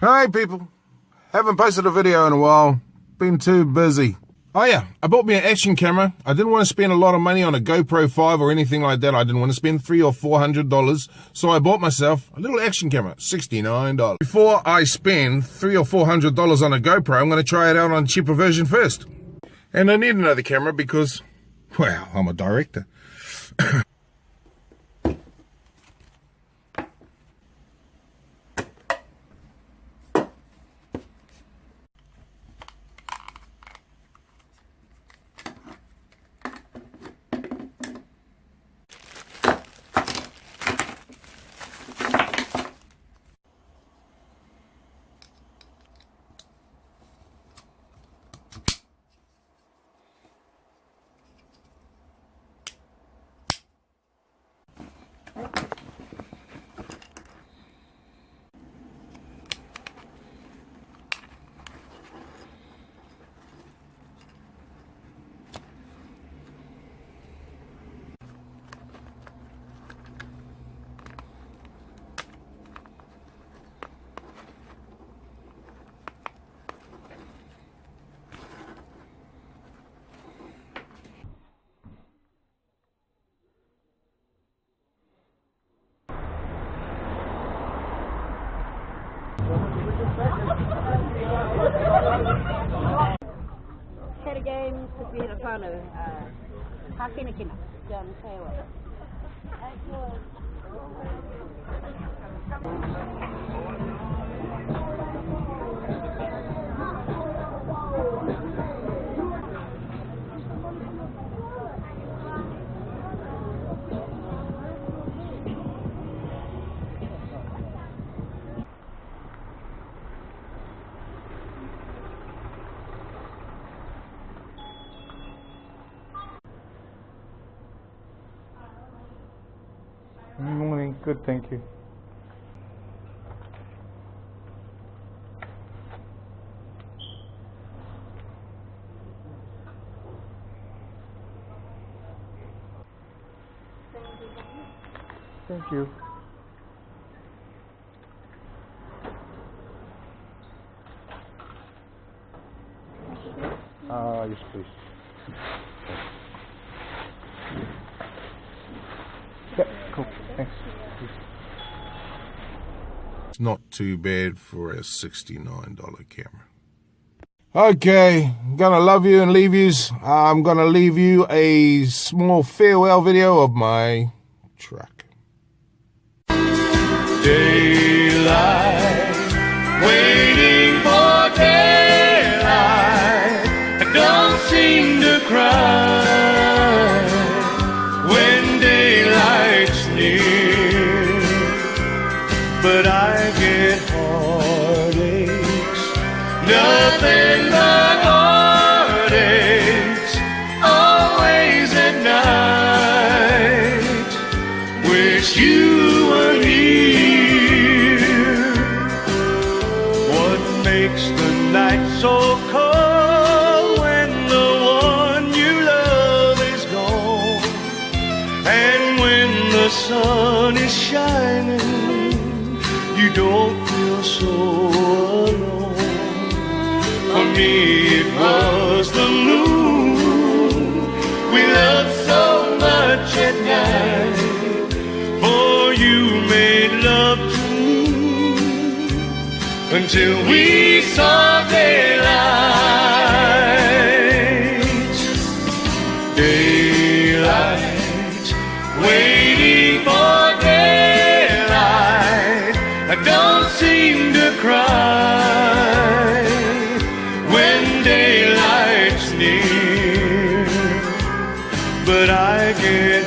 Hi people, haven't posted a video in a while, been too busy. Oh yeah, I bought me an action camera. I didn't want to spend a lot of money on a GoPro 5 or anything like that. I didn't want to spend $300 or $400, so I bought myself a little action camera, $69. Before I spend $300 or $400 on a GoPro, I'm going to try it out on a cheaper version first. And I need another camera because, well, I'm a director. Had a game to be a whānau, Hakenekina, down in Kaiwa. Morning, good, thank you. Thank you. Yes, please. Yeah, cool. Thanks. It's not too bad for a $69 camera. Okay, I'm gonna love you and leave yous. I'm gonna leave you a small farewell video of my truck. Daylight, waiting for daylight. I don't seem to cry when daylight's near, but I get heartaches, nothing but heartaches, always at night. Wish you were here. What makes the night so cold when the one you love is gone? And when the sun is shining, you don't feel so alone. For me it was the moon we loved so much at night. For you made love to me until we saw daylight. Daylight, waiting for daylight. I don't seem to cry when daylight's near, but I get